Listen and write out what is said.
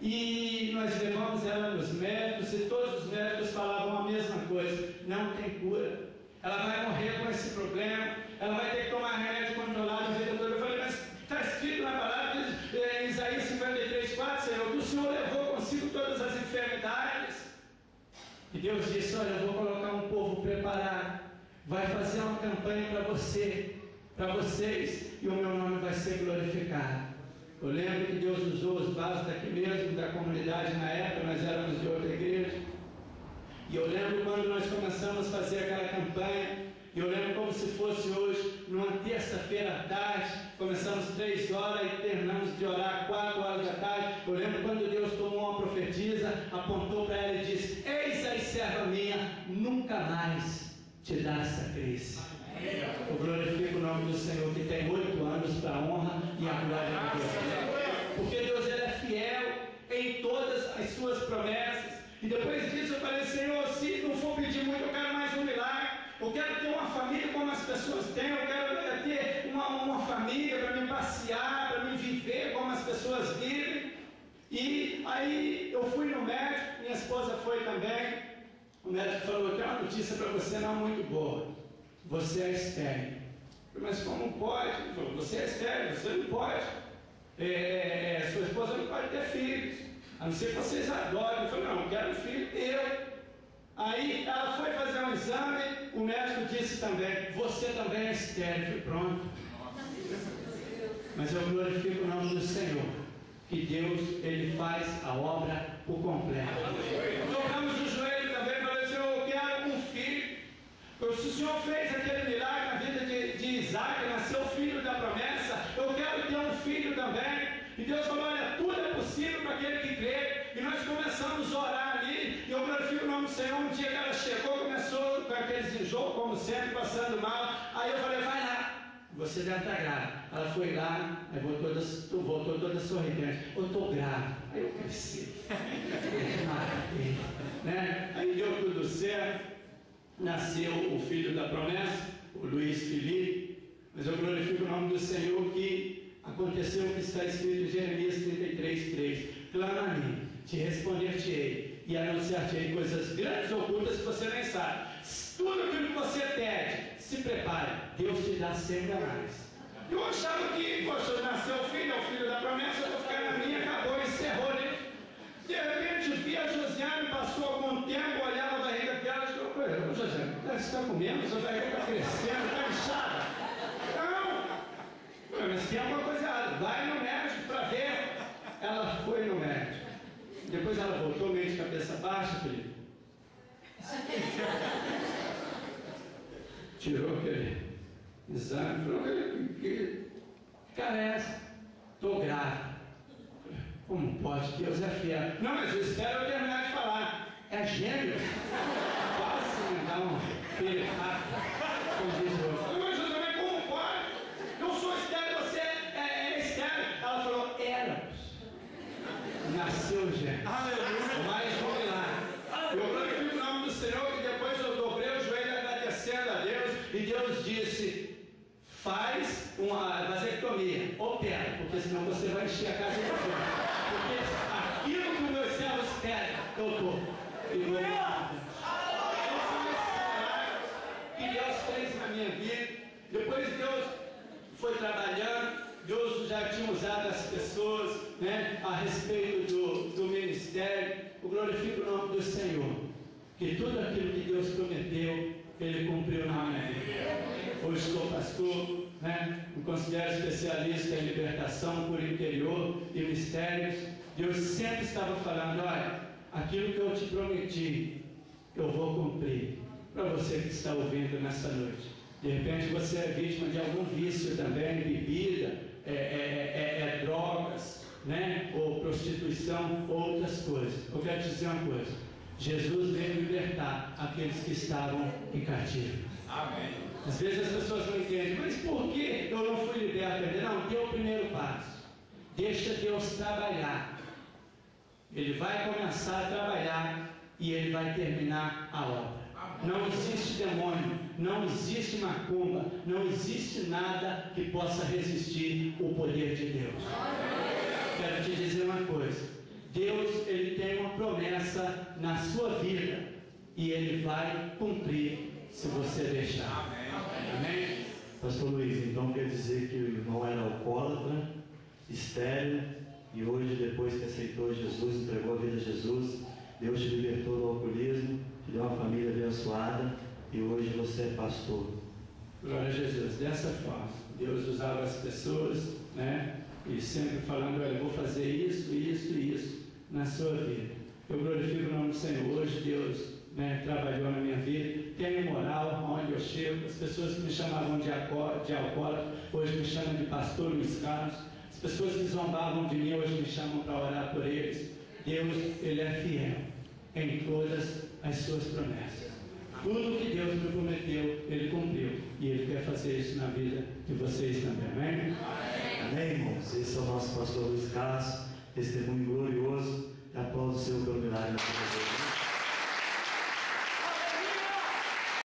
E nós levamos ela nos médicos e todos os médicos falavam a mesma coisa: não tem cura, ela vai morrer com esse problema, ela vai ter que tomar remédio controlado a vida toda. Eu falei: mas está escrito na palavra em Isaías 53:4, Senhor, que o Senhor levou consigo todas as enfermidades. E Deus disse: olha, eu vou colocar um povo preparado, vai fazer uma campanha para você, para vocês, e o meu nome vai ser glorificado. Eu lembro que Deus usou os vasos daqui mesmo, da comunidade na época, nós éramos de outra igreja. E eu lembro quando nós começamos a fazer aquela campanha, e eu lembro como se fosse hoje, numa terça-feira à tarde, começamos 3 horas e terminamos de orar 4 horas da tarde. Eu lembro quando Deus tomou uma profetisa, apontou para ela e disse: eis aí, serva minha, nunca mais te dá essa crise. Eu glorifico o nome do Senhor, que tem 8 anos para a honra e a glória de Deus. Porque Deus, ele é fiel em todas as suas promessas. E depois disso eu falei: Senhor, se não for pedir muito, eu quero mais um milagre. Eu quero ter uma família como as pessoas têm. Eu quero ter uma família para me passear, para me viver como as pessoas vivem. E aí eu fui no médico, minha esposa foi também. O médico falou: eu tenho uma notícia para você não muito boa. Você é estéril. Eu falei: mas como pode? Ele falou: você é estéril, você não pode. Sua esposa não pode ter filhos, a não ser que vocês adorem. Eu falei: não, eu quero um filho meu. Aí ela foi fazer um exame, o médico disse também: você também é estéril. Eu falei: pronto. Mas eu glorifico o nome do Senhor, que Deus, ele faz a obra por completo. Tocamos o joelho também, falei: Senhor, eu quero um filho. Se o Senhor fez aquele milagre na vida de Isaac, nasceu o filho da promessa, eu quero ter um filho também. E Deus falou: olha, tudo é possível para aquele que crê. E nós começamos a orar ali, e eu glorifico o nome do Senhor. Um dia que ela chegou, começou com aqueles enjoos, como sempre, passando mal. Aí eu falei: vai lá, você deve estar grávida. Ela foi lá, aí voltou toda sorridente: eu estou grávida. Aí eu cresci. Né? Aí deu tudo certo. Nasceu o filho da promessa, o Luiz Felipe. Mas eu glorifico o nome do Senhor, que aconteceu o que está escrito em Jeremias 33:3: clama a mim, te responder-te-ei e anunciar-te-ei coisas grandes e ocultas que você nem sabe. Tudo aquilo que você pede, se prepare, Deus te dá sempre a mais. Eu achava que, poxa, nasceu o filho, é o filho da promessa, eu vou ficar na minha, acabou, encerrou, né? De repente vi a Josiane, passou algum tempo, olhava a barriga dela e falou: ô Josiane, você está comendo? Sua barriga está crescendo, está inchada. Não, mas tem alguma coisa errada, vai no médico para ver. Ela foi no médico. Depois ela voltou meio de cabeça baixa, Felipe. Tirou aquele exame, falou: que cara é essa? Estou grávida. Como pode? Deus é fiel. Não, mas eu espero eu terminar de falar. É gêmeo? Quase me dá um filho rápido. Como diz o outro. Mas José, como pode? Eu sou estéril, você é estéril. Ela falou: éramos. Nasceu gêmeo. Aleluia. Mais um milagre. Eu glorifico o nome do Senhor, que depois eu dobrei o joelho agradecendo a Deus. E Deus disse: faz uma vasectomia, opera, porque senão você vai encher a casa de fome. Porque aquilo que os meus servos pedem, eu dou. E que Deus fez na minha vida. Depois Deus foi trabalhando, Deus já tinha usado as pessoas, né, a respeito do ministério. Eu glorifico o nome do Senhor, que tudo aquilo que Deus prometeu, Ele cumpriu na minha vida. Hoje sou pastor, né? Me considero especialista em libertação por interior e mistérios. Deus sempre estava falando: olha, aquilo que eu te prometi, eu vou cumprir. Para você que está ouvindo nessa noite, de repente você é vítima de algum vício também, bebida, drogas, né? Ou prostituição, ou outras coisas. Eu quero te dizer uma coisa: Jesus veio libertar aqueles que estavam em cativo. Amém. Às vezes as pessoas não entendem: mas por que eu não fui liberto ainda? Não, dê o primeiro passo. Deixa Deus trabalhar. Ele vai começar a trabalhar e Ele vai terminar a obra. Não existe demônio, não existe macumba, não existe nada que possa resistir o poder de Deus. Quero te dizer uma coisa. Deus, Ele tem uma promessa na sua vida e Ele vai cumprir se você deixar. Amém? Pastor Luiz, então quer dizer que o irmão era alcoólatra, estéril, e hoje, depois que aceitou Jesus, entregou a vida a Jesus, Deus te libertou do alcoolismo, te deu uma família abençoada, e hoje você é pastor. Glória a Jesus. Dessa forma, Deus usava as pessoas, né? E sempre falando, olha, eu vou fazer isso, isso e isso na sua vida. Eu glorifico o nome do Senhor. Hoje Deus, né, trabalhou na minha vida. Tenho moral onde eu chego. As pessoas que me chamavam de alcoólatra, hoje me chamam de pastor Luiz Carlos. As pessoas que zombavam de mim, hoje me chamam para orar por eles. Deus, Ele é fiel em todas as suas promessas. Tudo que Deus me prometeu, Ele cumpriu. E Ele quer fazer isso na vida de vocês também. Amém? Amém, irmãos? Esse é o nosso pastor Luiz Carlos, testemunho glorioso. Aplaudo o Senhor pelo milagre da vida dele.